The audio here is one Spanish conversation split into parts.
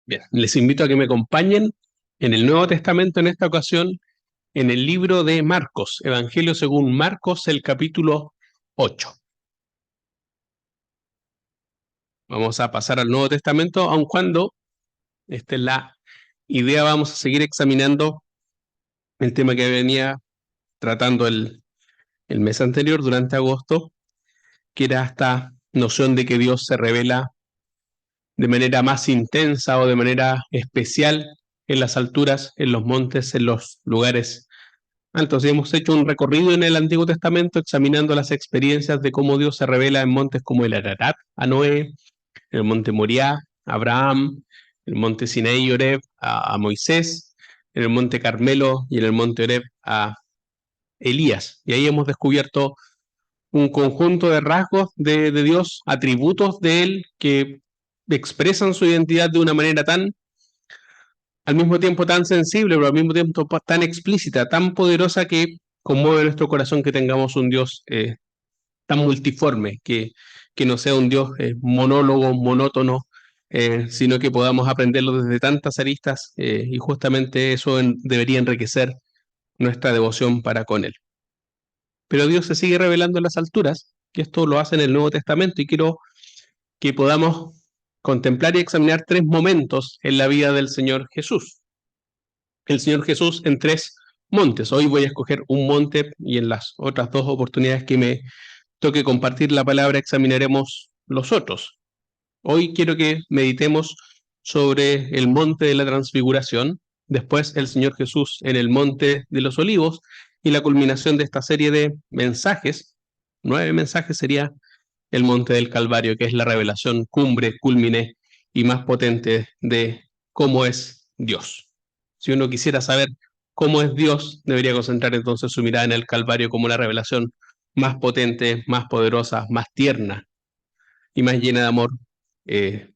Bien, les invito a que me acompañen en el Nuevo Testamento en esta ocasión, en el libro de Marcos, Evangelio según Marcos, el capítulo 8. Vamos a pasar al Nuevo Testamento, aun cuando esta es la idea, vamos a seguir examinando el tema que venía tratando el mes anterior, durante agosto, que era esta noción de que Dios se revela de manera más intensa o de manera especial en las alturas, en los montes, en los lugares altos. Y hemos hecho un recorrido en el Antiguo Testamento examinando las experiencias de cómo Dios se revela en montes como el Ararat a Noé, en el monte Moriah a Abraham, en el monte Sinaí y Horeb a Moisés, en el monte Carmelo y en el monte Horeb a Elías. Y ahí hemos descubierto un conjunto de rasgos de Dios, atributos de Él que expresan su identidad de una manera tan, al mismo tiempo tan sensible, pero al mismo tiempo tan explícita, tan poderosa que conmueve nuestro corazón que tengamos un Dios tan multiforme, que no sea un Dios monólogo, monótono, sino que podamos aprenderlo desde tantas aristas y justamente eso debería enriquecer nuestra devoción para con Él. Pero Dios se sigue revelando en las alturas, que esto lo hace en el Nuevo Testamento, y quiero que podamos contemplar y examinar tres momentos en la vida del Señor Jesús. El Señor Jesús en tres montes. Hoy voy a escoger un monte y en las otras dos oportunidades que me toque compartir la palabra examinaremos los otros. Hoy quiero que meditemos sobre el monte de la transfiguración, después el Señor Jesús en el monte de los olivos y la culminación de esta serie de mensajes, 9 mensajes, sería el monte del Calvario, que es la revelación cumbre, culmine y más potente de cómo es Dios. Si uno quisiera saber cómo es Dios, debería concentrar entonces su mirada en el Calvario como la revelación más potente, más poderosa, más tierna y más llena de amor, en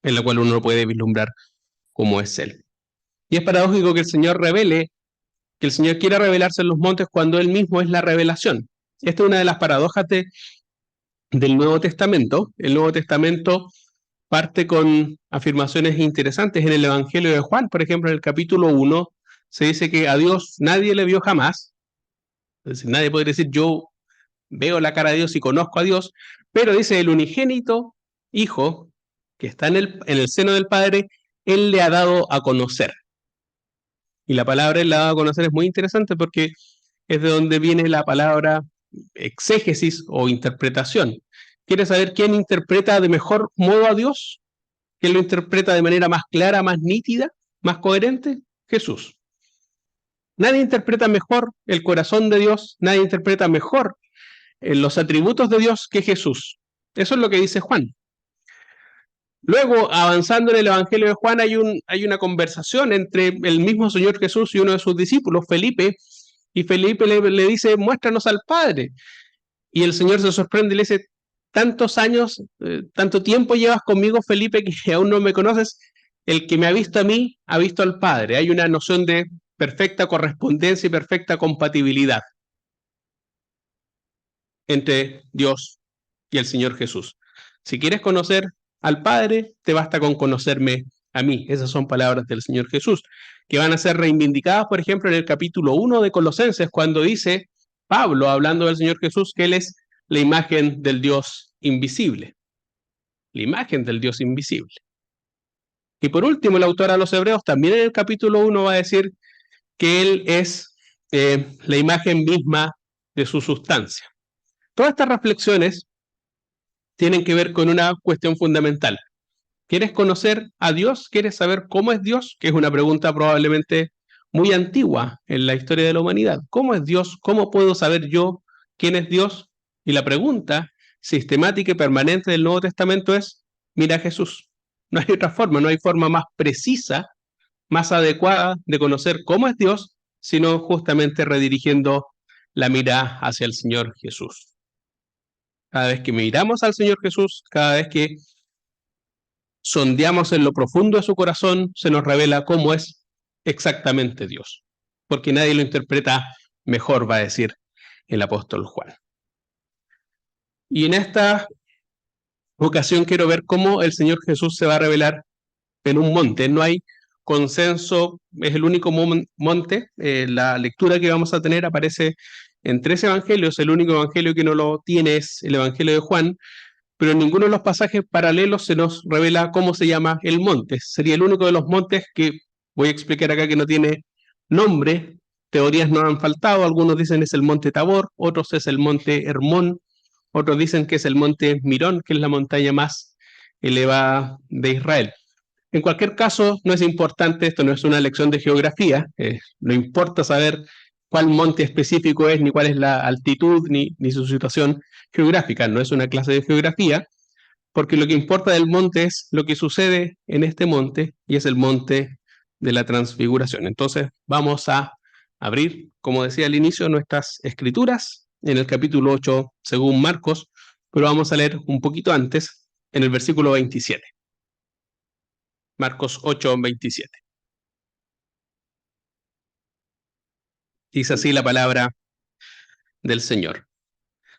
la cual uno puede vislumbrar cómo es Él. Y es paradójico que el Señor revele, que el Señor quiera revelarse en los montes cuando Él mismo es la revelación. Esta es una de las paradojas del Nuevo Testamento. El Nuevo Testamento parte con afirmaciones interesantes. En el Evangelio de Juan, por ejemplo, en el capítulo 1, se dice que a Dios nadie le vio jamás. Es decir, nadie puede decir yo veo la cara de Dios y conozco a Dios, pero dice el unigénito Hijo que está en el seno del Padre, Él le ha dado a conocer. Y la palabra Él le ha dado a conocer es muy interesante porque es de donde viene la palabra exégesis o interpretación. ¿Quieres saber quién interpreta de mejor modo a Dios? ¿Quién lo interpreta de manera más clara, más nítida, más coherente? Jesús. Nadie interpreta mejor el corazón de Dios, nadie interpreta mejor los atributos de Dios que Jesús. Eso es lo que dice Juan. Luego, avanzando en el Evangelio de Juan, hay una conversación entre el mismo Señor Jesús y uno de sus discípulos, Felipe, y Felipe le dice, muéstranos al Padre. Y el Señor se sorprende y le dice, tantos años, tanto tiempo llevas conmigo, Felipe, que aún no me conoces. El que me ha visto a mí, ha visto al Padre. Hay una noción de perfecta correspondencia y perfecta compatibilidad entre Dios y el Señor Jesús. Si quieres conocer al Padre, te basta con conocerme a mí. Esas son palabras del Señor Jesús, que van a ser reivindicadas, por ejemplo, en el capítulo 1 de Colosenses, cuando dice Pablo, hablando del Señor Jesús, que Él es la imagen del Dios invisible. La imagen del Dios invisible. Y por último, el autor a los Hebreos, también en el capítulo 1 va a decir que Él es la imagen misma de su sustancia. Todas estas reflexiones tienen que ver con una cuestión fundamental. ¿Quieres conocer a Dios? ¿Quieres saber cómo es Dios? Que es una pregunta probablemente muy antigua en la historia de la humanidad. ¿Cómo es Dios? ¿Cómo puedo saber yo quién es Dios? Y la pregunta sistemática y permanente del Nuevo Testamento es, mira a Jesús. No hay otra forma, no hay forma más precisa, más adecuada de conocer cómo es Dios, sino justamente redirigiendo la mirada hacia el Señor Jesús. Cada vez que miramos al Señor Jesús, cada vez que sondeamos en lo profundo de su corazón, se nos revela cómo es exactamente Dios. Porque nadie lo interpreta mejor, va a decir el apóstol Juan. Y en esta ocasión quiero ver cómo el Señor Jesús se va a revelar en un monte. No hay consenso, es el único monte. La lectura que vamos a tener aparece en 3 evangelios. El único evangelio que no lo tiene es el Evangelio de Juan, pero en ninguno de los pasajes paralelos se nos revela cómo se llama el monte. Sería el único de los montes que voy a explicar acá que no tiene nombre. Teorías no han faltado, algunos dicen es el monte Tabor, otros es el monte Hermón, otros dicen que es el monte Mirón, que es la montaña más elevada de Israel. En cualquier caso, no es importante, esto no es una lección de geografía, no importa saber cuál monte específico es, ni cuál es la altitud, ni su situación geográfica, no es una clase de geografía, porque lo que importa del monte es lo que sucede en este monte, y es el monte de la transfiguración. Entonces, vamos a abrir, como decía al inicio, nuestras escrituras en el capítulo 8, según Marcos, pero vamos a leer un poquito antes, en el versículo 27. Marcos 8, 27. Dice así la palabra del Señor.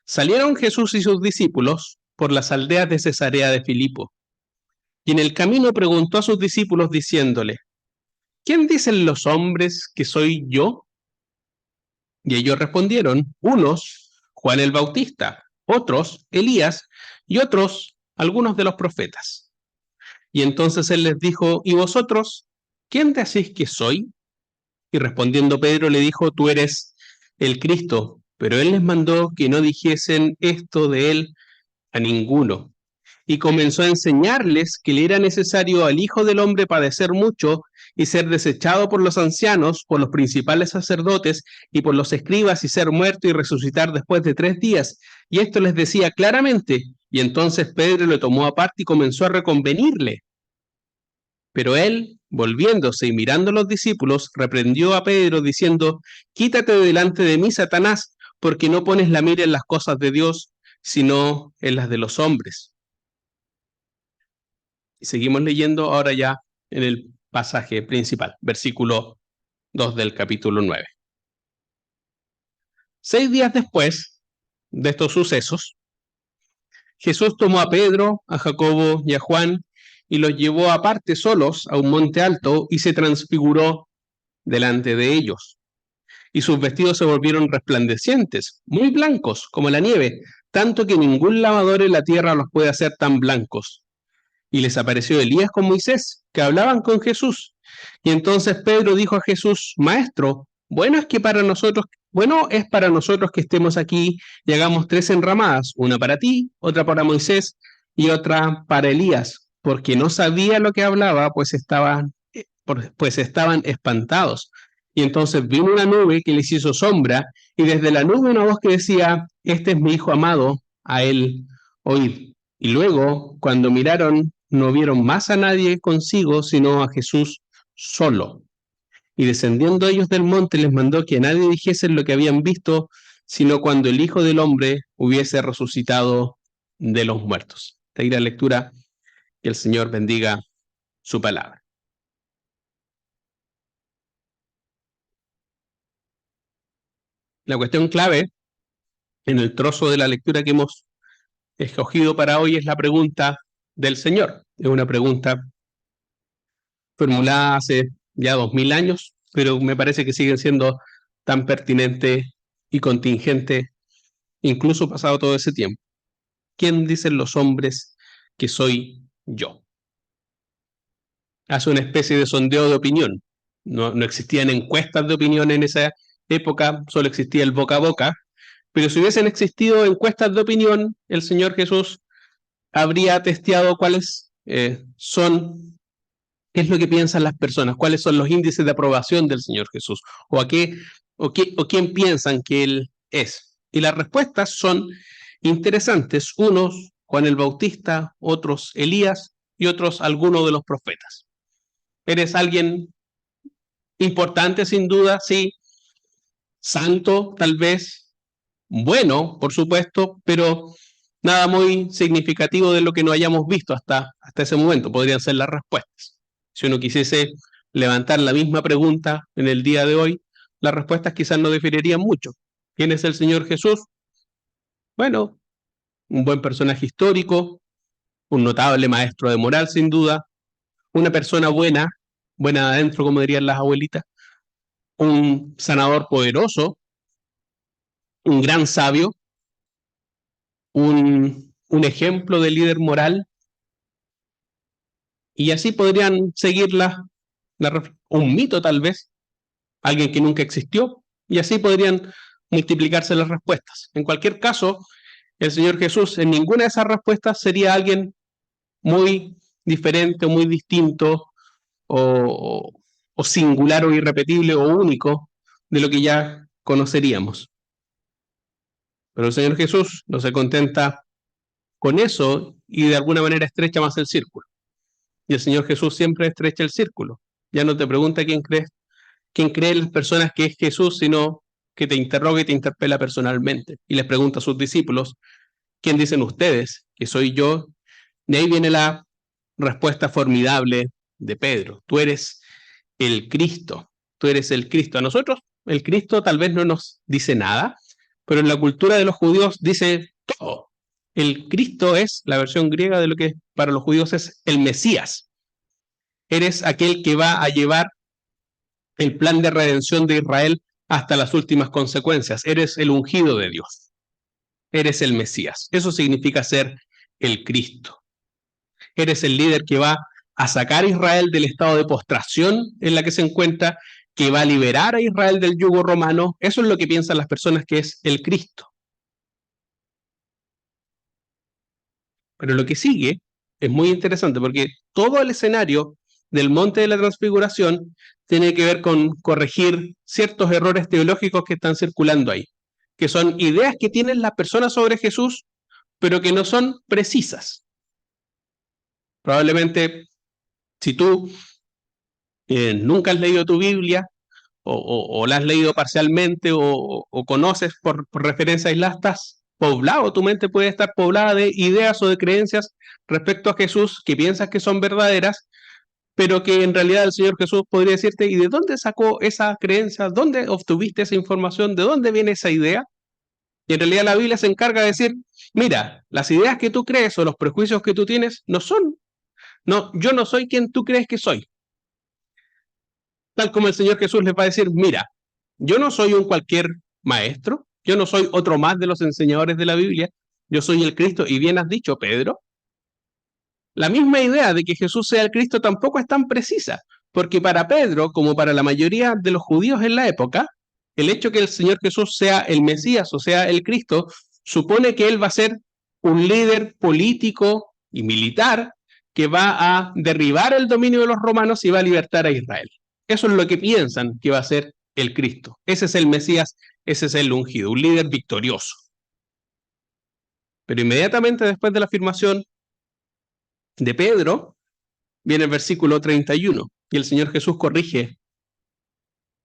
Salieron Jesús y sus discípulos por las aldeas de Cesarea de Filipo, y en el camino preguntó a sus discípulos diciéndole, ¿quién dicen los hombres que soy yo? Y ellos respondieron, unos, Juan el Bautista, otros, Elías, y otros, algunos de los profetas. Y entonces él les dijo, ¿y vosotros, quién decís que soy? Y respondiendo Pedro le dijo, tú eres el Cristo. Pero él les mandó que no dijesen esto de él a ninguno. Y comenzó a enseñarles que le era necesario al Hijo del Hombre padecer mucho y ser desechado por los ancianos, por los principales sacerdotes y por los escribas y ser muerto y resucitar después de 3 días. Y esto les decía claramente. Y entonces Pedro lo tomó aparte y comenzó a reconvenirle. Pero él, volviéndose y mirando a los discípulos, reprendió a Pedro diciendo, quítate de delante de mí, Satanás, porque no pones la mira en las cosas de Dios, sino en las de los hombres. Y seguimos leyendo ahora ya en el pasaje principal, versículo 2 del capítulo 9. 6 días después de estos sucesos, Jesús tomó a Pedro, a Jacobo y a Juan y los llevó aparte solos a un monte alto y se transfiguró delante de ellos. Y sus vestidos se volvieron resplandecientes, muy blancos como la nieve, tanto que ningún lavador en la tierra los puede hacer tan blancos. Y les apareció Elías con Moisés, que hablaban con Jesús. Y entonces Pedro dijo a Jesús, Maestro, bueno es para nosotros que estemos aquí y hagamos 3 enramadas, una para ti, otra para Moisés y otra para Elías, porque no sabía lo que hablaba, pues estaban espantados. Y entonces vino una nube que les hizo sombra, y desde la nube una voz que decía, este es mi hijo amado, a él oíd. Y luego, cuando miraron, no vieron más a nadie consigo, sino a Jesús solo. Y descendiendo ellos del monte, les mandó que a nadie dijesen lo que habían visto, sino cuando el Hijo del Hombre hubiese resucitado de los muertos. Esta es la lectura, que el Señor bendiga su palabra. La cuestión clave en el trozo de la lectura que hemos escogido para hoy es la pregunta del Señor. Es una pregunta formulada hace ya 2000 años, pero me parece que sigue siendo tan pertinente y contingente, incluso pasado todo ese tiempo. ¿Quién dicen los hombres que soy yo? Hace una especie de sondeo de opinión. No existían encuestas de opinión en esa época, solo existía el boca a boca, pero si hubiesen existido encuestas de opinión, el Señor Jesús habría testeado cuáles qué es lo que piensan las personas, cuáles son los índices de aprobación del Señor Jesús, o quién piensan que Él es. Y las respuestas son interesantes, unos Juan el Bautista, otros Elías y otros algunos de los profetas. ¿Eres alguien importante sin duda? Sí. Santo, tal vez. Bueno, por supuesto, pero nada muy significativo de lo que no hayamos visto hasta ese momento, podrían ser las respuestas. Si uno quisiese levantar la misma pregunta en el día de hoy, las respuestas quizás no diferirían mucho. ¿Quién es el Señor Jesús? Bueno, un buen personaje histórico, un notable maestro de moral sin duda, una persona buena, buena adentro, como dirían las abuelitas, un sanador poderoso, un gran sabio, un ejemplo de líder moral, y así podrían seguir un mito tal vez, alguien que nunca existió, y así podrían multiplicarse las respuestas. En cualquier caso, el Señor Jesús en ninguna de esas respuestas sería alguien muy diferente o muy distinto o, o singular o irrepetible o único de lo que ya conoceríamos. Pero el Señor Jesús no se contenta con eso y de alguna manera estrecha más el círculo. Y el Señor Jesús siempre estrecha el círculo. Ya no te pregunta quién cree en las personas que es Jesús, sino que te interroga y te interpela personalmente. Y les pregunta a sus discípulos, ¿quién dicen ustedes que soy yo? De ahí viene la respuesta formidable de Pedro. Tú eres el Cristo, tú eres el Cristo. A nosotros el Cristo tal vez no nos dice nada, pero en la cultura de los judíos dice todo. El Cristo es la versión griega de lo que para los judíos es el Mesías. Eres aquel que va a llevar el plan de redención de Israel hasta las últimas consecuencias. Eres el ungido de Dios. Eres el Mesías. Eso significa ser el Cristo. Eres el líder que va a sacar a Israel del estado de postración en la que se encuentra, que va a liberar a Israel del yugo romano. Eso es lo que piensan las personas que es el Cristo. Pero lo que sigue es muy interesante porque todo el escenario del Monte de la Transfiguración tiene que ver con corregir ciertos errores teológicos que están circulando ahí, que son ideas que tienen las personas sobre Jesús, pero que no son precisas. Probablemente, si tú nunca has leído tu Biblia o la has leído parcialmente o conoces por referencia aislada, estás poblado, tu mente puede estar poblada de ideas o de creencias respecto a Jesús que piensas que son verdaderas, pero que en realidad el Señor Jesús podría decirte, ¿y de dónde sacó esa creencia? ¿Dónde obtuviste esa información? ¿De dónde viene esa idea? Y en realidad la Biblia se encarga de decir, mira, las ideas que tú crees o los prejuicios que tú tienes no son, no, yo no soy quien tú crees que soy. Tal como el Señor Jesús les va a decir, mira, yo no soy un cualquier maestro, yo no soy otro más de los enseñadores de la Biblia, yo soy el Cristo, y bien has dicho, Pedro. La misma idea de que Jesús sea el Cristo tampoco es tan precisa, porque para Pedro, como para la mayoría de los judíos en la época, el hecho que el Señor Jesús sea el Mesías o sea el Cristo, supone que él va a ser un líder político y militar que va a derribar el dominio de los romanos y va a libertar a Israel. Eso es lo que piensan que va a ser el Cristo. Ese es el Mesías, ese es el ungido, un líder victorioso. Pero inmediatamente después de la afirmación de Pedro, viene el versículo 31 y el Señor Jesús corrige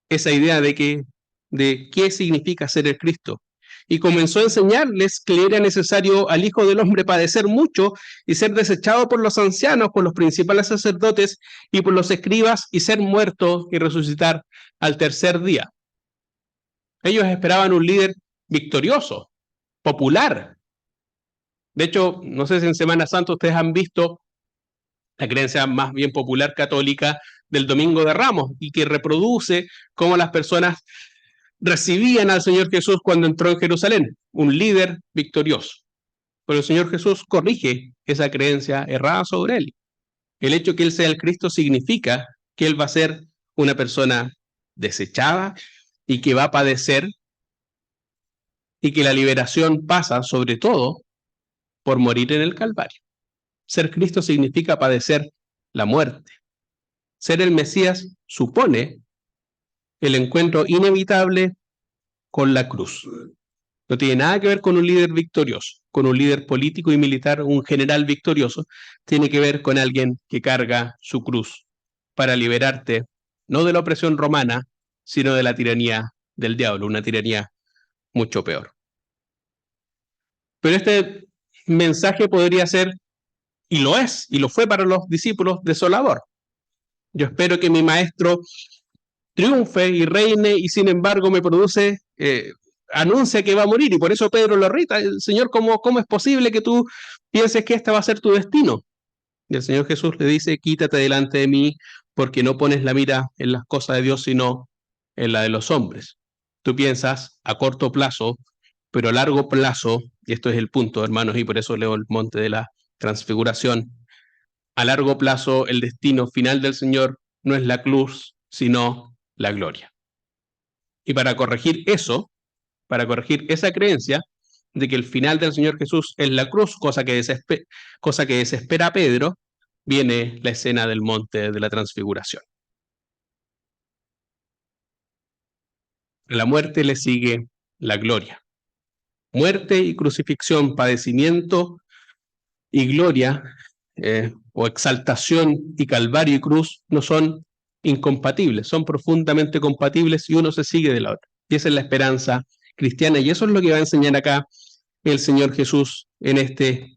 esa idea de qué significa ser el Cristo. Y comenzó a enseñarles que era necesario al Hijo del Hombre padecer mucho y ser desechado por los ancianos, por los principales sacerdotes y por los escribas y ser muerto y resucitar al tercer día. Ellos esperaban un líder victorioso, popular. De hecho, no sé si en Semana Santa ustedes han visto la creencia más bien popular católica del Domingo de Ramos y que reproduce cómo las personas recibían al Señor Jesús cuando entró en Jerusalén, un líder victorioso. Pero el Señor Jesús corrige esa creencia errada sobre él. El hecho que él sea el Cristo significa que él va a ser una persona desechada y que va a padecer y que la liberación pasa sobre todo por morir en el Calvario. Ser Cristo significa padecer la muerte. Ser el Mesías supone el encuentro inevitable con la cruz. No tiene nada que ver con un líder victorioso, con un líder político y militar, un general victorioso. Tiene que ver con alguien que carga su cruz para liberarte, no de la opresión romana, sino de la tiranía del diablo, una tiranía mucho peor. Pero este mensaje podría ser, y lo es, y lo fue para los discípulos, desolador. Yo espero que mi maestro triunfe y reine y sin embargo me produce, anuncia que va a morir y por eso Pedro lo irrita. Señor, ¿cómo es posible que tú pienses que este va a ser tu destino? Y el Señor Jesús le dice, quítate delante de mí, porque no pones la mira en las cosas de Dios, sino en la de los hombres. Tú piensas a corto plazo, pero a largo plazo, y esto es el punto, hermanos, y por eso leo el monte de la transfiguración, a largo plazo el destino final del Señor no es la cruz, sino la gloria. Y para corregir eso, para corregir esa creencia de que el final del Señor Jesús es la cruz, cosa que desespera a Pedro, viene la escena del monte de la transfiguración. A la muerte le sigue la gloria. Muerte y crucifixión, padecimiento y gloria, o exaltación y calvario y cruz, no son incompatibles, son profundamente compatibles y uno se sigue de la otra. Y esa es la esperanza cristiana y eso es lo que va a enseñar acá el Señor Jesús en este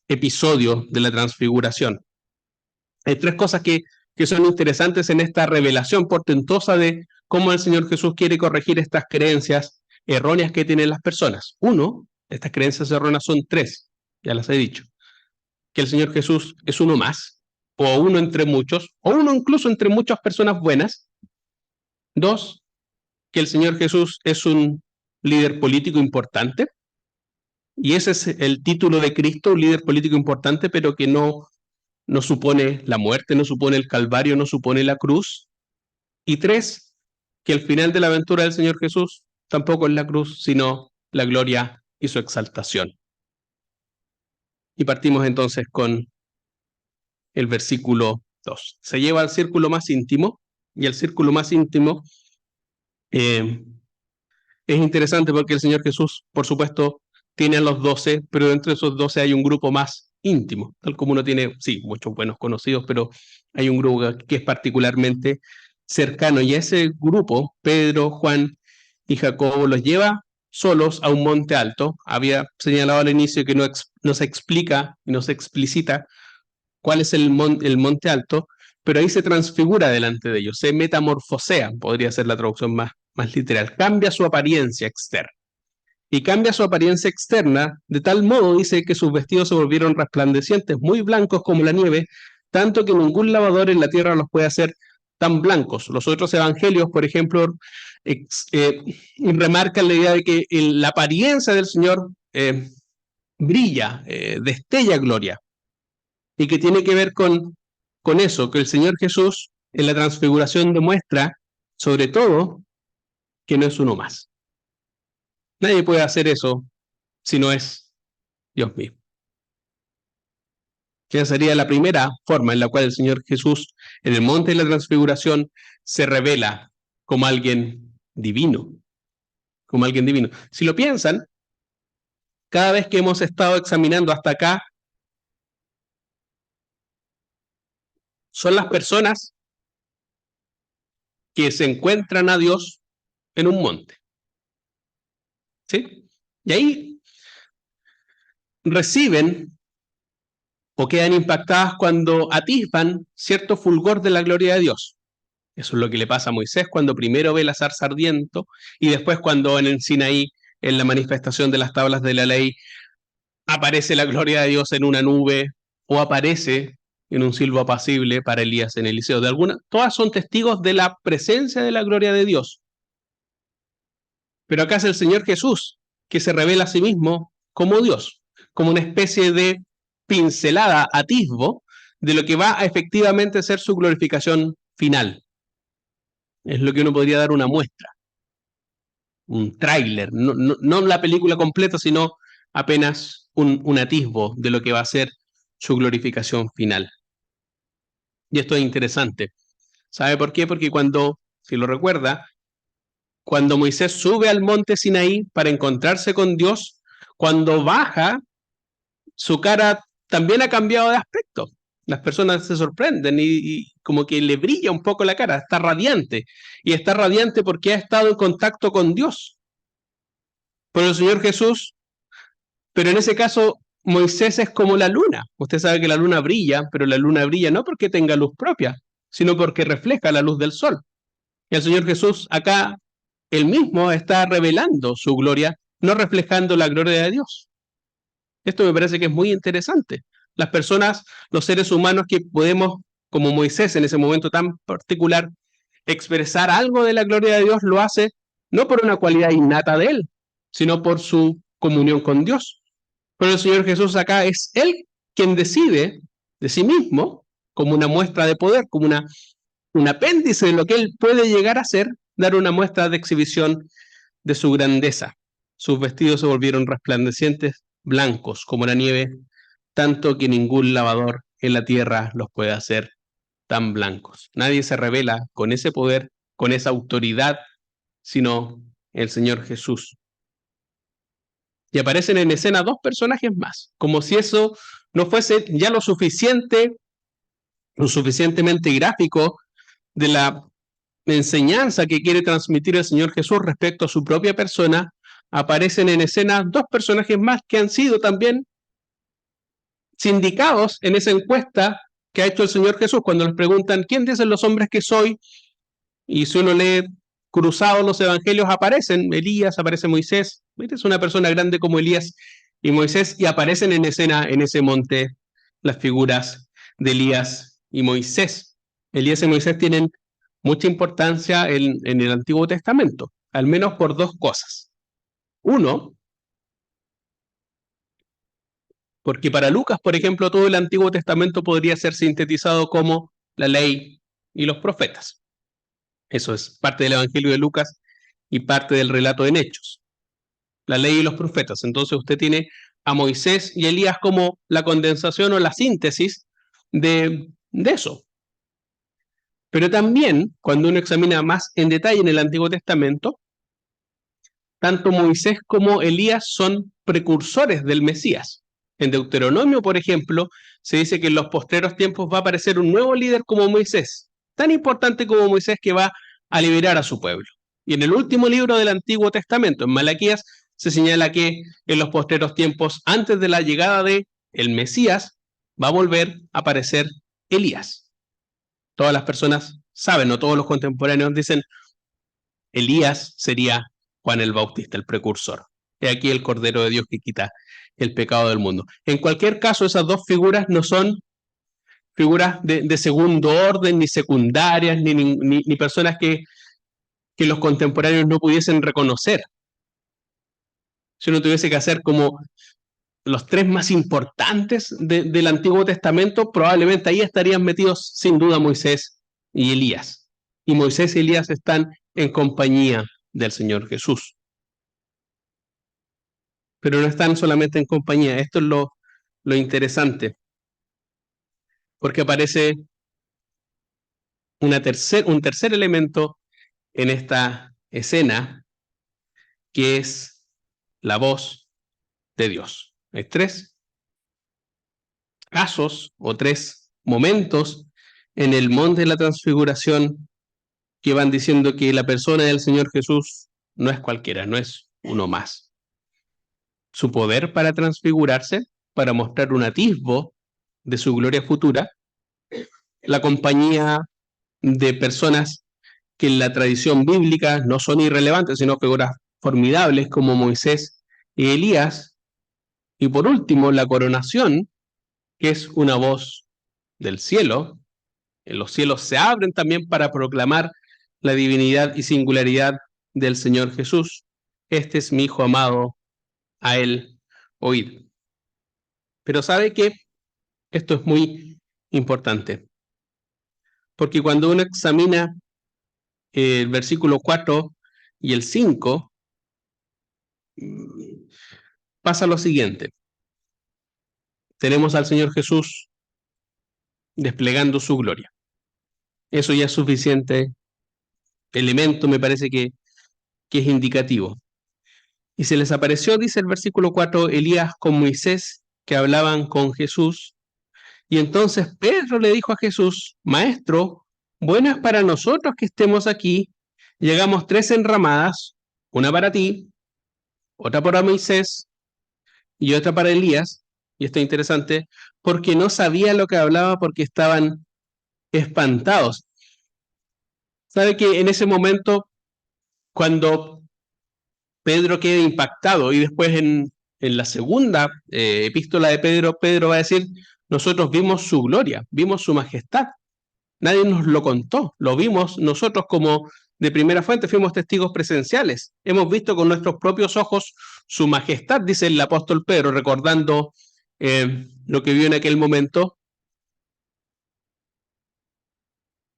episodio de la transfiguración. Hay tres cosas que son interesantes en esta revelación portentosa de cómo el Señor Jesús quiere corregir estas creencias erróneas que tienen las personas. Uno, estas creencias erróneas son tres, ya las he dicho, que el Señor Jesús es uno más, o uno entre muchos, o uno incluso entre muchas personas buenas. Dos, que el Señor Jesús es un líder político importante, y ese es el título de Cristo, un líder político importante, pero que no supone la muerte, no supone el Calvario, no supone la cruz. Y tres, que el final de la aventura del Señor Jesús tampoco es la cruz, sino la gloria y su exaltación. Y partimos entonces con el versículo 2. Se lleva al círculo más íntimo, y el círculo más íntimo es interesante porque el Señor Jesús, por supuesto, tiene a los 12, pero dentro de esos 12 hay un grupo más íntimo, tal como uno tiene, sí, muchos buenos conocidos, pero hay un grupo que es particularmente cercano, y ese grupo, Pedro, Juan y Jacobo, los lleva solos a un monte alto. Había señalado al inicio que no se explica y no se explicita cuál es el monte alto, pero ahí se transfigura delante de ellos, se metamorfosea, podría ser la traducción más literal, cambia su apariencia externa. Y cambia su apariencia externa de tal modo, dice, que sus vestidos se volvieron resplandecientes, muy blancos como la nieve, tanto que ningún lavador en la tierra los puede hacer tan blancos. Los otros evangelios, por ejemplo, remarcan la idea de que la apariencia del Señor brilla, destella gloria, y que tiene que ver con eso, que el Señor Jesús en la transfiguración demuestra, sobre todo, que no es uno más. Nadie puede hacer eso si no es Dios mismo. Esa sería la primera forma en la cual el Señor Jesús en el monte de la transfiguración se revela como alguien divino, como alguien divino. Si lo piensan, cada vez que hemos estado examinando hasta acá, son las personas que se encuentran a Dios en un monte. ¿Sí? Y ahí reciben o quedan impactadas cuando atisban cierto fulgor de la gloria de Dios. Eso es lo que le pasa a Moisés cuando primero ve la zarza ardiendo y después cuando en el Sinaí, en la manifestación de las tablas de la ley, aparece la gloria de Dios en una nube o aparece en un silbo apacible para Elías en Eliseo. Todas son testigos de la presencia de la gloria de Dios. Pero acá es el Señor Jesús que se revela a sí mismo como Dios, como una especie de pincelada, atisbo, de lo que va a efectivamente ser su glorificación final. Es lo que uno podría dar una muestra, un tráiler, no la película completa, sino apenas un atisbo de lo que va a ser su glorificación final. Y esto es interesante. ¿Sabe por qué? Porque si lo recuerda, cuando Moisés sube al monte Sinaí para encontrarse con Dios, cuando baja, su cara también ha cambiado de aspecto. Las personas se sorprenden y como que le brilla un poco la cara, está radiante. Y está radiante porque ha estado en contacto con Dios. Pero el Señor Jesús, pero en ese caso Moisés es como la luna. Usted sabe que la luna brilla, pero la luna brilla no porque tenga luz propia, sino porque refleja la luz del sol. Y el Señor Jesús acá, él mismo está revelando su gloria, no reflejando la gloria de Dios. Esto me parece que es muy interesante, Las personas, los seres humanos que podemos, como Moisés en ese momento tan particular, expresar algo de la gloria de Dios, lo hace no por una cualidad innata de él, sino por su comunión con Dios. Pero el Señor Jesús acá es Él quien decide de sí mismo, como una muestra de poder, como un apéndice de lo que Él puede llegar a ser, dar una muestra de exhibición de su grandeza. Sus vestidos se volvieron resplandecientes, blancos como la nieve, tanto que ningún lavador en la tierra los puede hacer tan blancos. Nadie se revela con ese poder, con esa autoridad, sino el Señor Jesús. Y aparecen en escena dos personajes más, como si eso no fuese ya lo suficientemente gráfico de la enseñanza que quiere transmitir el Señor Jesús respecto a su propia persona. Aparecen en escena dos personajes más que han sido también sindicados en esa encuesta que ha hecho el Señor Jesús cuando les preguntan ¿quién dicen los hombres que soy? Y si uno lee cruzados los evangelios, aparecen Elías, aparece Moisés. Es una persona grande como Elías y Moisés, y aparecen en escena en ese monte las figuras de Elías y Moisés. Elías y Moisés tienen mucha importancia en el Antiguo Testamento, al menos por dos cosas. Uno, porque para Lucas, por ejemplo, todo el Antiguo Testamento podría ser sintetizado como la ley y los profetas. Eso es parte del Evangelio de Lucas y parte del relato en Hechos. La ley y los profetas. Entonces usted tiene a Moisés y Elías como la condensación o la síntesis de eso. Pero también, cuando uno examina más en detalle en el Antiguo Testamento, tanto Moisés como Elías son precursores del Mesías. En Deuteronomio, por ejemplo, se dice que en los postreros tiempos va a aparecer un nuevo líder como Moisés, tan importante como Moisés, que va a liberar a su pueblo. Y en el último libro del Antiguo Testamento, en Malaquías, se señala que en los postreros tiempos, antes de la llegada de el Mesías, va a volver a aparecer Elías. Todas las personas saben, o todos los contemporáneos dicen, Elías sería Juan el Bautista, el precursor. He aquí el Cordero de Dios que quita el pecado del mundo. En cualquier caso, esas dos figuras no son figuras de segundo orden, ni secundarias, ni personas que los contemporáneos no pudiesen reconocer. Si uno tuviese que hacer como los tres más importantes del Antiguo Testamento, probablemente ahí estarían metidos sin duda Moisés y Elías. Y Moisés y Elías están en compañía del Señor Jesús. Pero no están solamente en compañía, esto es lo interesante, porque aparece un tercer elemento en esta escena, que es la voz de Dios. Hay tres casos o tres momentos en el monte de la transfiguración que van diciendo que la persona del Señor Jesús no es cualquiera, no es uno más. Su poder para transfigurarse, para mostrar un atisbo de su gloria futura, la compañía de personas que en la tradición bíblica no son irrelevantes, sino figuras formidables como Moisés y Elías, y por último la coronación, que es una voz del cielo. Los cielos se abren también para proclamar la divinidad y singularidad del Señor Jesús. Este es mi Hijo amado, a él oíd. Pero sabe que esto es muy importante, porque cuando uno examina el versículo 4 y el 5, pasa lo siguiente. Tenemos al Señor Jesús desplegando su gloria. Eso ya es suficiente elemento, me parece que es indicativo. Y se les apareció, dice el versículo 4, Elías con Moisés, que hablaban con Jesús. Y entonces Pedro le dijo a Jesús, Maestro, bueno es para nosotros que estemos aquí. Llegamos tres enramadas, una para ti, otra para Moisés y otra para Elías. Y esto es interesante, porque no sabía lo que hablaba, porque estaban espantados. ¿Sabe que en ese momento, cuando Pedro queda impactado y después en la segunda epístola de Pedro, Pedro va a decir, nosotros vimos su gloria, vimos su majestad. Nadie nos lo contó, lo vimos nosotros como de primera fuente, fuimos testigos presenciales. Hemos visto con nuestros propios ojos su majestad, dice el apóstol Pedro, recordando lo que vio en aquel momento.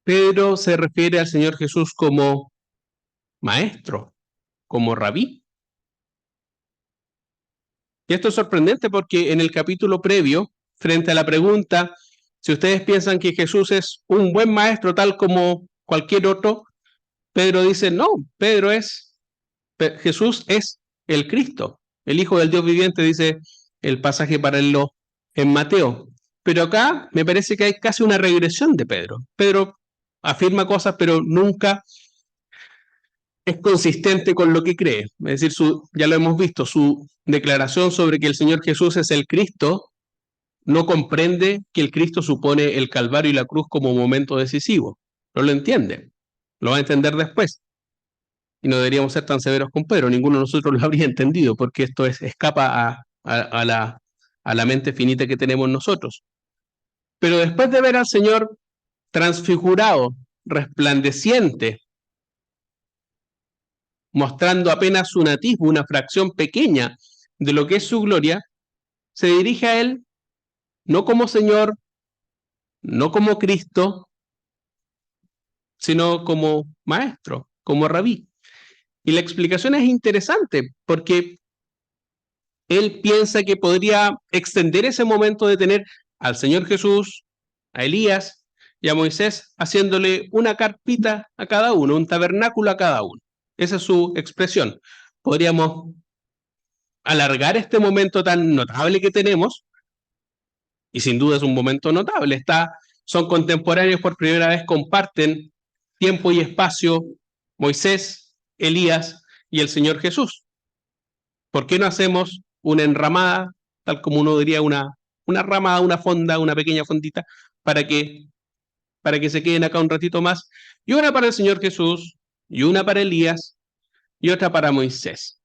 Pedro se refiere al Señor Jesús como maestro, como rabí. Y esto es sorprendente porque en el capítulo previo, frente a la pregunta, si ustedes piensan que Jesús es un buen maestro tal como cualquier otro, Pedro dice, no, Jesús es el Cristo, el Hijo del Dios viviente, dice el pasaje paralelo en Mateo. Pero acá me parece que hay casi una regresión de Pedro. Pedro afirma cosas, pero nunca es consistente con lo que cree. Es decir, ya lo hemos visto, su declaración sobre que el Señor Jesús es el Cristo no comprende que el Cristo supone el Calvario y la cruz como momento decisivo. No lo entiende. Lo va a entender después. Y no deberíamos ser tan severos con Pedro. Ninguno de nosotros lo habría entendido porque esto escapa a la mente finita que tenemos nosotros. Pero después de ver al Señor transfigurado, resplandeciente, mostrando apenas un atisbo, una fracción pequeña de lo que es su gloria, se dirige a Él no como Señor, no como Cristo, sino como maestro, como rabí. Y la explicación es interesante porque él piensa que podría extender ese momento de tener al Señor Jesús, a Elías y a Moisés haciéndole una carpita a cada uno, un tabernáculo a cada uno. Esa es su expresión. Podríamos alargar este momento tan notable que tenemos, y sin duda es un momento notable. Son contemporáneos por primera vez, comparten tiempo y espacio Moisés, Elías y el Señor Jesús. ¿Por qué no hacemos una enramada, tal como uno diría, una ramada, una fonda, una pequeña fondita, para que se queden acá un ratito más? Y una para el Señor Jesús, y una para Elías, y otra para Moisés.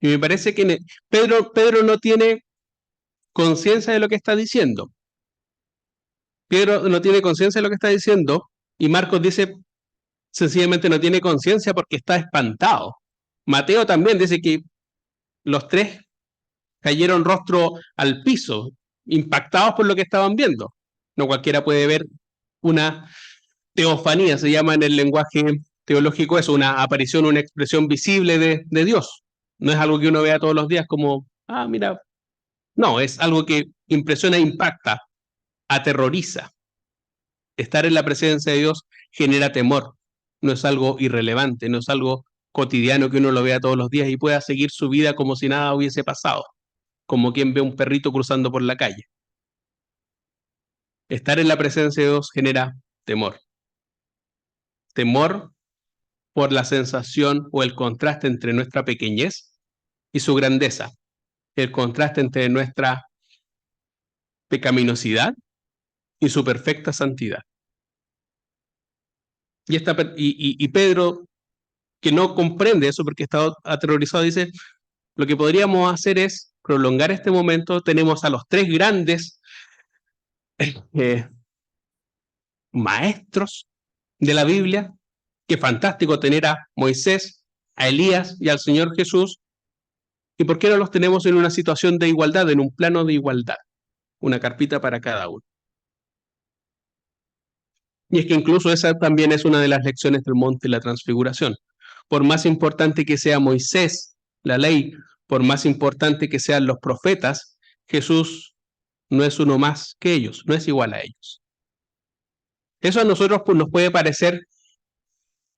Y me parece que Pedro no tiene conciencia de lo que está diciendo. Pedro no tiene conciencia de lo que está diciendo, y Marcos dice, sencillamente no tiene conciencia porque está espantado. Mateo también dice que los tres cayeron rostro al piso, impactados por lo que estaban viendo. No cualquiera puede ver una teofanía, se llama en el lenguaje teológico eso, una aparición, una expresión visible de Dios. No es algo que uno vea todos los días como, mira, no, es algo que impresiona, impacta, aterroriza. Estar en la presencia de Dios genera temor, no es algo irrelevante, no es algo cotidiano que uno lo vea todos los días y pueda seguir su vida como si nada hubiese pasado, como quien ve un perrito cruzando por la calle. Estar en la presencia de Dios genera temor. Temor por la sensación o el contraste entre nuestra pequeñez y su grandeza, el contraste entre nuestra pecaminosidad y su perfecta santidad. Y Pedro, que no comprende eso porque está aterrorizado, dice, lo que podríamos hacer es prolongar este momento. Tenemos a los tres grandes maestros de la Biblia. Qué fantástico tener a Moisés, a Elías y al Señor Jesús. ¿Y por qué no los tenemos en una situación de igualdad, en un plano de igualdad? Una carpita para cada uno. Y es que incluso esa también es una de las lecciones del monte de la transfiguración. Por más importante que sea Moisés, la ley, por más importante que sean los profetas, Jesús no es uno más que ellos, no es igual a ellos. Eso a nosotros pues, nos puede parecer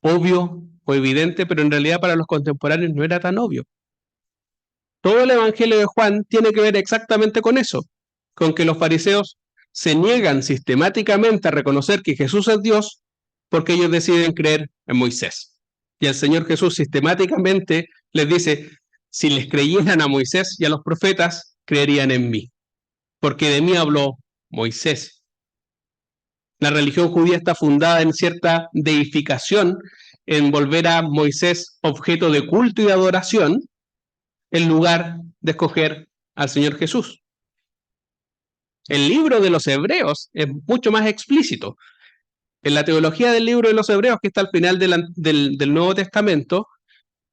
obvio o evidente, pero en realidad para los contemporáneos no era tan obvio. Todo el Evangelio de Juan tiene que ver exactamente con eso, con que los fariseos se niegan sistemáticamente a reconocer que Jesús es Dios porque ellos deciden creer en Moisés. Y el Señor Jesús sistemáticamente les dice, si les creyeran a Moisés y a los profetas, creerían en mí, porque de mí habló Moisés. La religión judía está fundada en cierta deificación, en volver a Moisés objeto de culto y de adoración, en lugar de escoger al Señor Jesús. El libro de los Hebreos es mucho más explícito. En la teología del libro de los Hebreos, que está al final del Nuevo Testamento,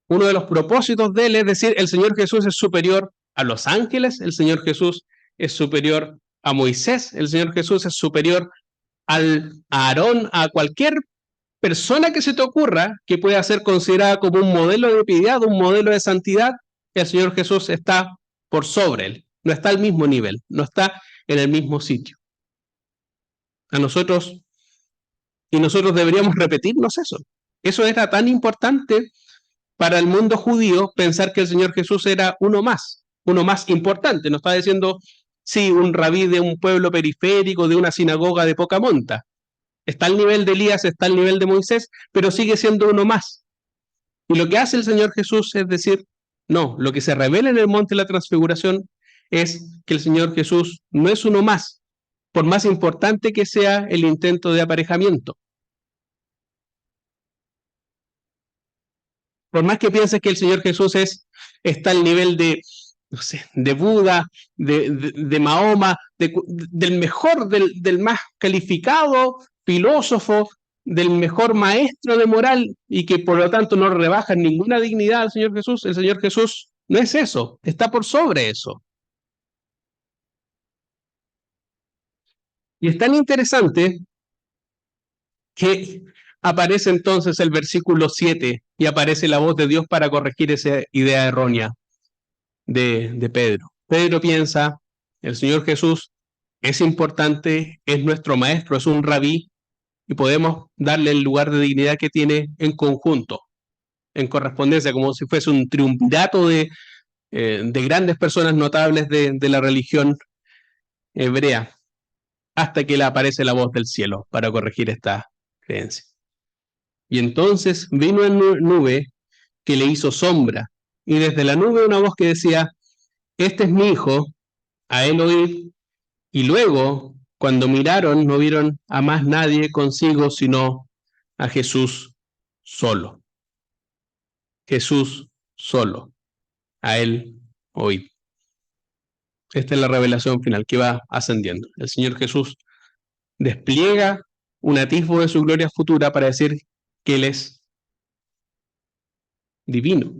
uno de los propósitos de él es decir, el Señor Jesús es superior a los ángeles, el Señor Jesús es superior a Moisés, el Señor Jesús es superior a Aarón, a cualquier persona que se te ocurra que pueda ser considerada como un modelo de piedad, un modelo de santidad. El Señor Jesús está por sobre él, no está al mismo nivel, no está en el mismo sitio. A nosotros, y nosotros deberíamos repetirnos eso. Eso era tan importante para el mundo judío pensar que el Señor Jesús era uno más importante. No está diciendo, sí, un rabí de un pueblo periférico, de una sinagoga de poca monta. Está al nivel de Elías, está al nivel de Moisés, pero sigue siendo uno más. Y lo que hace el Señor Jesús es decir, no, lo que se revela en el monte de la transfiguración es que el Señor Jesús no es uno más, por más importante que sea el intento de aparejamiento. Por más que pienses que el Señor Jesús está al nivel de, no sé, de Buda, de Mahoma, del mejor, del más calificado filósofo, del mejor maestro de moral y que por lo tanto no rebaja ninguna dignidad al Señor Jesús, el Señor Jesús no es eso, está por sobre eso. Y es tan interesante que aparece entonces el versículo 7 y aparece la voz de Dios para corregir esa idea errónea de Pedro. Pedro piensa, el Señor Jesús es importante, es nuestro maestro, es un rabí, y podemos darle el lugar de dignidad que tiene en conjunto, en correspondencia, como si fuese un triunvirato de grandes personas notables de la religión hebrea, hasta que le aparece la voz del cielo para corregir esta creencia. Y entonces vino en nube que le hizo sombra, y desde la nube una voz que decía, este es mi hijo, a él oíd. Y luego, cuando miraron, no vieron a más nadie consigo, sino a Jesús solo. Jesús solo. A él oíd. Esta es la revelación final que va ascendiendo. El Señor Jesús despliega un atisbo de su gloria futura para decir que Él es divino,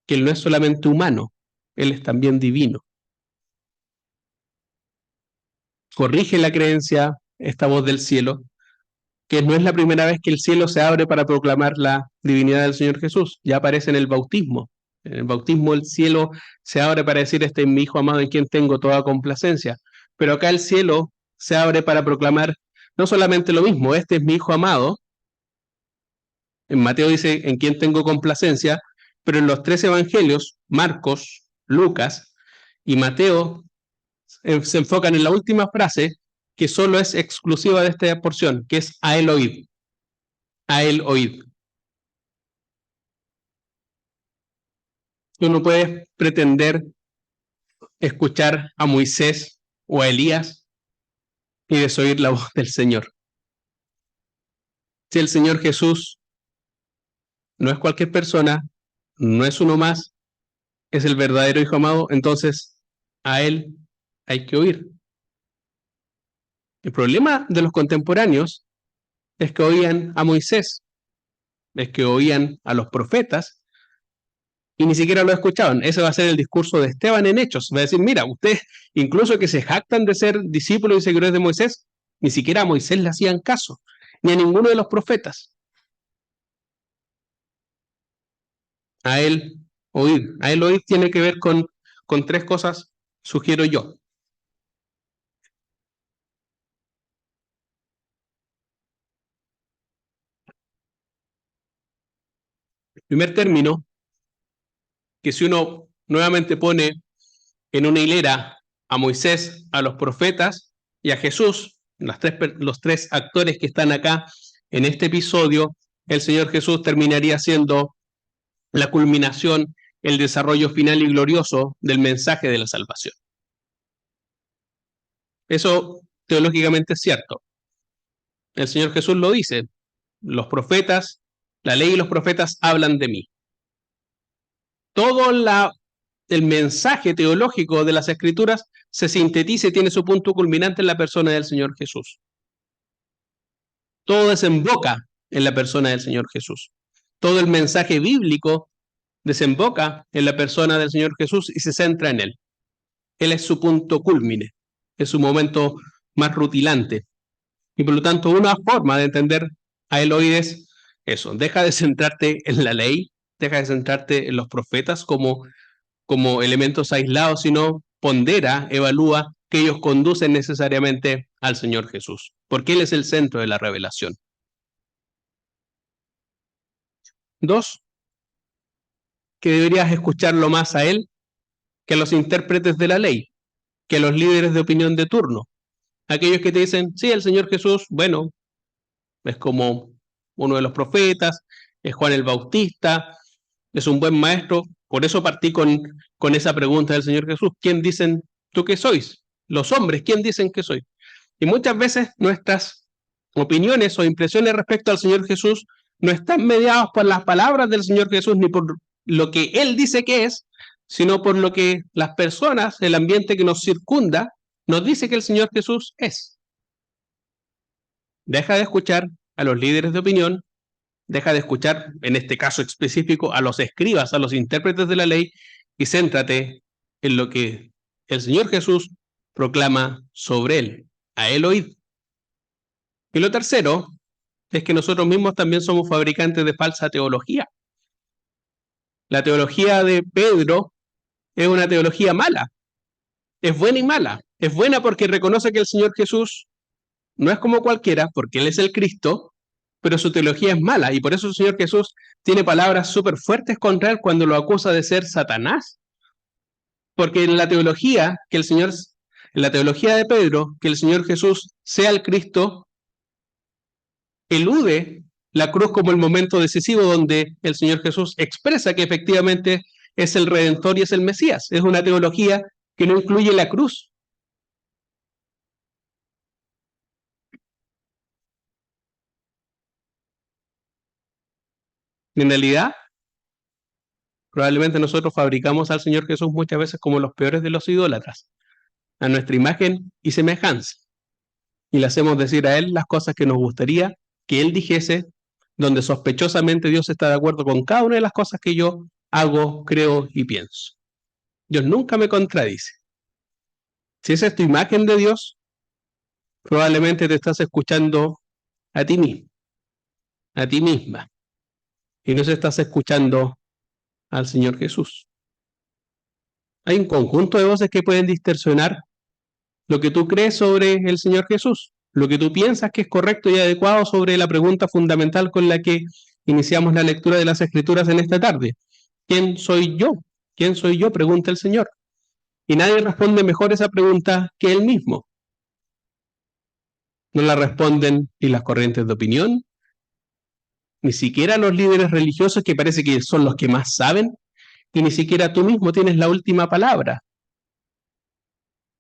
que Él no es solamente humano, Él es también divino. Corrige la creencia, esta voz del cielo, que no es la primera vez que el cielo se abre para proclamar la divinidad del Señor Jesús, ya aparece en el bautismo. En el bautismo el cielo se abre para decir, este es mi Hijo amado en quien tengo toda complacencia. Pero acá el cielo se abre para proclamar no solamente lo mismo, este es mi Hijo amado, en Mateo dice, en quien tengo complacencia, pero en los tres evangelios, Marcos, Lucas y Mateo, se enfocan en la última frase, que solo es exclusiva de esta porción, que es a él oíd. A él oíd. Tú no puedes pretender escuchar a Moisés o a Elías y desoír la voz del Señor. Si el Señor Jesús no es cualquier persona, no es uno más, es el verdadero Hijo amado, entonces a él hay que oír. El problema de los contemporáneos es que oían a Moisés, es que oían a los profetas y ni siquiera lo escuchaban. Ese va a ser el discurso de Esteban en Hechos. Va a decir, mira, ustedes, incluso que se jactan de ser discípulos y seguidores de Moisés, ni siquiera a Moisés le hacían caso, ni a ninguno de los profetas. A él oír tiene que ver con tres cosas, sugiero yo. El primer término, que si uno nuevamente pone en una hilera a Moisés, a los profetas y a Jesús, los tres actores que están acá en este episodio, el Señor Jesús terminaría siendo la culminación, el desarrollo final y glorioso del mensaje de la salvación. Eso teológicamente es cierto. El Señor Jesús lo dice, los profetas, la ley y los profetas hablan de mí. Toda la el mensaje teológico de las Escrituras se sintetiza y tiene su punto culminante en la persona del Señor Jesús. Todo desemboca en la persona del Señor Jesús. Todo el mensaje bíblico desemboca en la persona del Señor Jesús y se centra en Él. Él es su punto culmine, es su momento más rutilante. Y por lo tanto, una forma de entender a Eloí es eso, deja de centrarte en la ley, deja de centrarte en los profetas como elementos aislados, sino pondera, evalúa que ellos conducen necesariamente al Señor Jesús, porque Él es el centro de la revelación. 2, que deberías escucharlo más a Él que a los intérpretes de la ley, que a los líderes de opinión de turno. Aquellos que te dicen, sí, el Señor Jesús, bueno, es como uno de los profetas, es Juan el Bautista, es un buen maestro. Por eso partí con esa pregunta del Señor Jesús. ¿Quién dicen tú que sois? Los hombres, ¿quién dicen que soy? Y muchas veces nuestras opiniones o impresiones respecto al Señor Jesús no están mediadas por las palabras del Señor Jesús ni por lo que Él dice que es, sino por lo que las personas, el ambiente que nos circunda, nos dice que el Señor Jesús es. Deja de escuchar a los líderes de opinión, deja de escuchar, en este caso específico, a los escribas, a los intérpretes de la ley, y céntrate en lo que el Señor Jesús proclama sobre Él. A Él oíd. Y lo tercero es que nosotros mismos también somos fabricantes de falsa teología. La teología de Pedro es una teología mala, es buena y mala. Es buena porque reconoce que el Señor Jesús no es como cualquiera, porque Él es el Cristo, pero su teología es mala, y por eso el Señor Jesús tiene palabras súper fuertes contra Él cuando lo acusa de ser Satanás. Porque en la teología en la teología de Pedro, que el Señor Jesús sea el Cristo, elude la cruz como el momento decisivo donde el Señor Jesús expresa que efectivamente es el Redentor y es el Mesías. Es una teología que no incluye la cruz. En realidad, probablemente nosotros fabricamos al Señor Jesús muchas veces como los peores de los idólatras, a nuestra imagen y semejanza. Y le hacemos decir a Él las cosas que nos gustaría que Él dijese, donde sospechosamente Dios está de acuerdo con cada una de las cosas que yo hago, creo y pienso. Dios nunca me contradice. Si esa es tu imagen de Dios, probablemente te estás escuchando a ti mismo, a ti misma, y no se estás escuchando al Señor Jesús. Hay un conjunto de voces que pueden distorsionar lo que tú crees sobre el Señor Jesús, lo que tú piensas que es correcto y adecuado sobre la pregunta fundamental con la que iniciamos la lectura de las Escrituras en esta tarde. ¿Quién soy yo? ¿Quién soy yo? Pregunta el Señor. Y nadie responde mejor esa pregunta que Él mismo. No la responden ni las corrientes de opinión, ni siquiera los líderes religiosos que parece que son los que más saben, y ni siquiera tú mismo tienes la última palabra.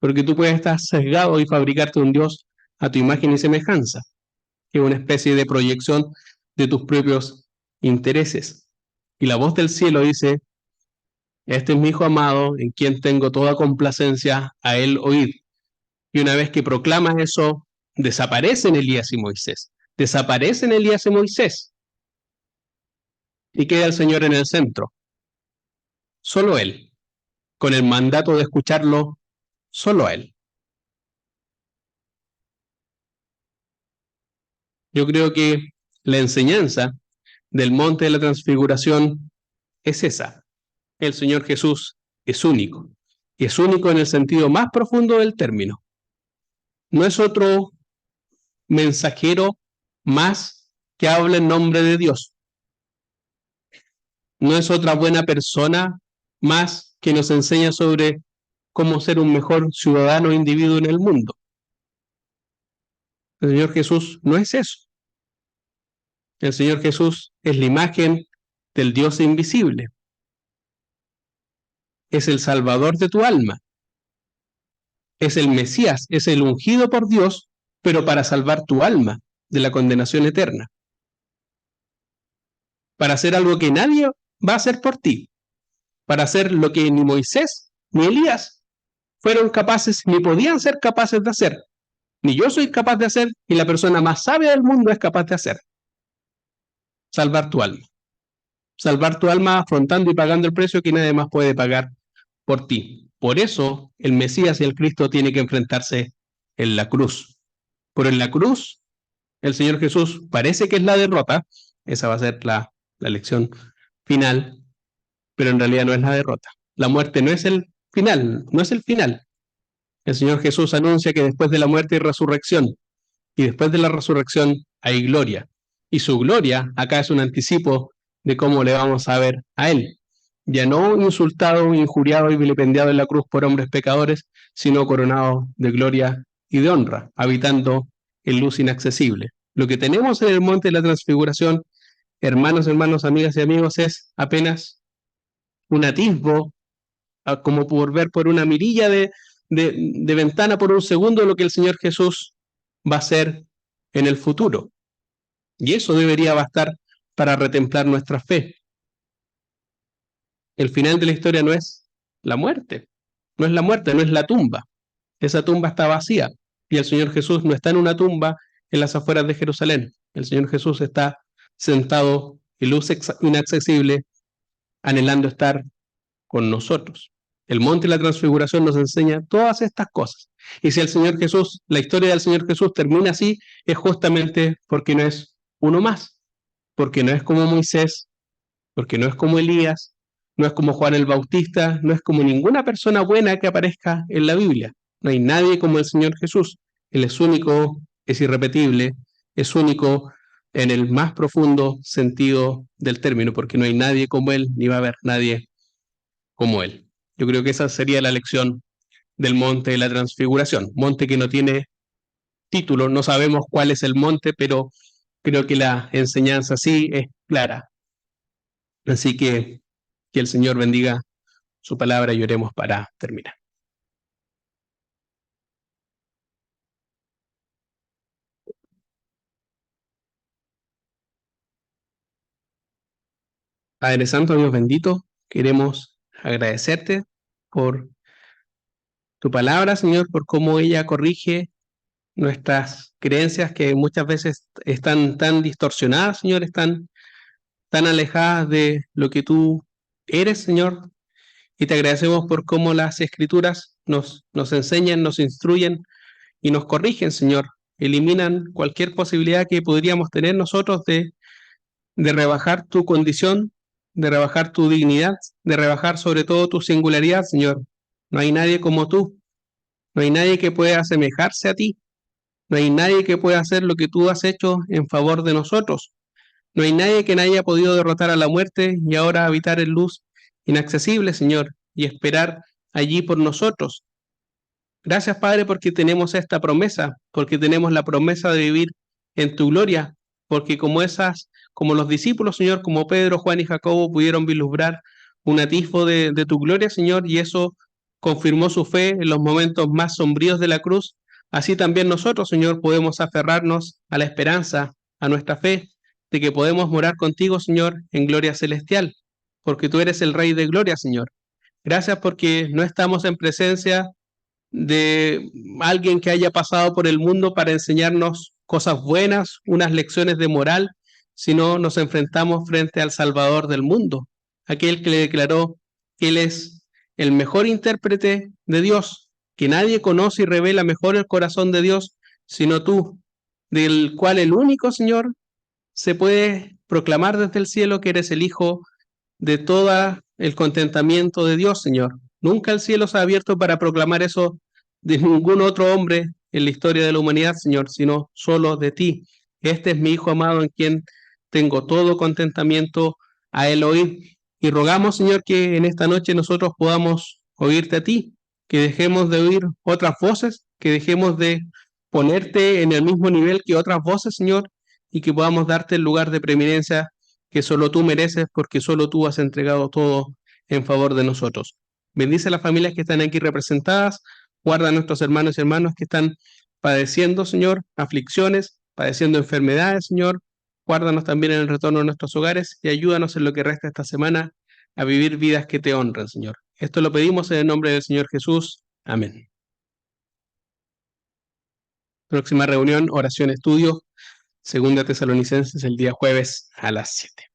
Porque tú puedes estar sesgado y fabricarte un Dios a tu imagen y semejanza, que es una especie de proyección de tus propios intereses. Y la voz del cielo dice, este es mi Hijo amado, en quien tengo toda complacencia, a Él oír. Y una vez que proclamas eso, desaparecen Elías y Moisés. Desaparecen Elías y Moisés. Y queda el Señor en el centro. Solo Él. Con el mandato de escucharlo, solo a Él. Yo creo que la enseñanza del monte de la transfiguración es esa. El Señor Jesús es único. Y es único en el sentido más profundo del término. No es otro mensajero más que habla en nombre de Dios. No es otra buena persona más que nos enseña sobre cómo ser un mejor ciudadano e individuo en el mundo. El Señor Jesús no es eso. El Señor Jesús es la imagen del Dios invisible. Es el Salvador de tu alma. Es el Mesías, es el ungido por Dios, pero para salvar tu alma de la condenación eterna. Para hacer algo que nadie va a hacer por ti. para hacer lo que ni Moisés ni Elías fueron capaces ni podían ser capaces de hacer. Ni yo soy capaz de hacer, ni la persona más sabia del mundo es capaz de hacer. Salvar tu alma. Salvar tu alma afrontando y pagando el precio que nadie más puede pagar por ti. Por eso el Mesías y el Cristo tienen que enfrentarse en la cruz. Pero en la cruz, el Señor Jesús parece que es la derrota. Esa va a ser la lección final, pero en realidad no es la derrota. La muerte no es el final, no es el final. El Señor Jesús anuncia que después de la muerte hay resurrección, y después de la resurrección hay gloria. Y su gloria acá es un anticipo de cómo le vamos a ver a Él. Ya no insultado, injuriado y vilipendiado en la cruz por hombres pecadores, sino coronado de gloria y de honra, habitando en luz inaccesible. Lo que tenemos en el monte de la transfiguración, hermanos, hermanos, amigas y amigos, es apenas un atisbo, como por ver por una mirilla de ventana por un segundo lo que el Señor Jesús va a hacer en el futuro. Y eso debería bastar para retemplar nuestra fe. El final de la historia no es la muerte, no es la muerte, no es la tumba. Esa tumba está vacía y el Señor Jesús no está en una tumba en las afueras de Jerusalén. El Señor Jesús está sentado en luz inaccesible, anhelando estar con nosotros. El monte de la transfiguración nos enseña todas estas cosas. Y si el Señor Jesús, la historia del Señor Jesús termina así, es justamente porque no es uno más, porque no es como Moisés, porque no es como Elías, no es como Juan el Bautista, no es como ninguna persona buena que aparezca en la Biblia. No hay nadie como el Señor Jesús. Él es único, es irrepetible, es único en el más profundo sentido del término, porque no hay nadie como Él, ni va a haber nadie como Él. Yo creo que esa sería la lección del monte de la transfiguración. Monte que no tiene título, no sabemos cuál es el monte, pero creo que la enseñanza sí es clara. Así que el Señor bendiga su palabra y oremos para terminar. Padre Santo, Dios bendito, queremos agradecerte por tu palabra, Señor, por cómo ella corrige nuestras creencias que muchas veces están tan distorsionadas, Señor, están tan alejadas de lo que tú eres, Señor. Y te agradecemos por cómo las escrituras nos enseñan, nos instruyen y nos corrigen, Señor. Eliminan cualquier posibilidad que podríamos tener nosotros de rebajar tu condición, de rebajar tu dignidad, de rebajar sobre todo tu singularidad, Señor. No hay nadie como tú, no hay nadie que pueda asemejarse a ti, no hay nadie que pueda hacer lo que tú has hecho en favor de nosotros. No hay nadie que haya podido derrotar a la muerte y ahora habitar en luz inaccesible, Señor, y esperar allí por nosotros. Gracias, Padre, porque tenemos esta promesa, porque tenemos la promesa de vivir en tu gloria, porque como los discípulos, Señor, como Pedro, Juan y Jacobo pudieron vislumbrar un atisbo de tu gloria, Señor, y eso confirmó su fe en los momentos más sombríos de la cruz. Así también nosotros, Señor, podemos aferrarnos a la esperanza, a nuestra fe, de que podemos morar contigo, Señor, en gloria celestial, porque tú eres el Rey de gloria, Señor. Gracias porque no estamos en presencia de alguien que haya pasado por el mundo para enseñarnos cosas buenas, unas lecciones de moral, sino nos enfrentamos frente al Salvador del mundo, aquel que le declaró que Él es el mejor intérprete de Dios, que nadie conoce y revela mejor el corazón de Dios, sino tú, del cual el único Señor se puede proclamar desde el cielo que eres el Hijo de todo el contentamiento de Dios, Señor. Nunca el cielo se ha abierto para proclamar eso de ningún otro hombre en la historia de la humanidad, Señor, sino solo de ti. Este es mi Hijo amado en quien tengo todo contentamiento a él oír. Y rogamos, Señor, que en esta noche nosotros podamos oírte a ti, que dejemos de oír otras voces, que dejemos de ponerte en el mismo nivel que otras voces, Señor, y que podamos darte el lugar de preeminencia que solo tú mereces porque solo tú has entregado todo en favor de nosotros. Bendice a las familias que están aquí representadas, guarda a nuestros hermanos y hermanas que están padeciendo, Señor, aflicciones, padeciendo enfermedades, Señor. Guárdanos también en el retorno a nuestros hogares y ayúdanos en lo que resta esta semana a vivir vidas que te honran, Señor. Esto lo pedimos en el nombre del Señor Jesús. Amén. Próxima reunión, oración, estudio, Segunda Tesalonicenses, el día jueves a las 7.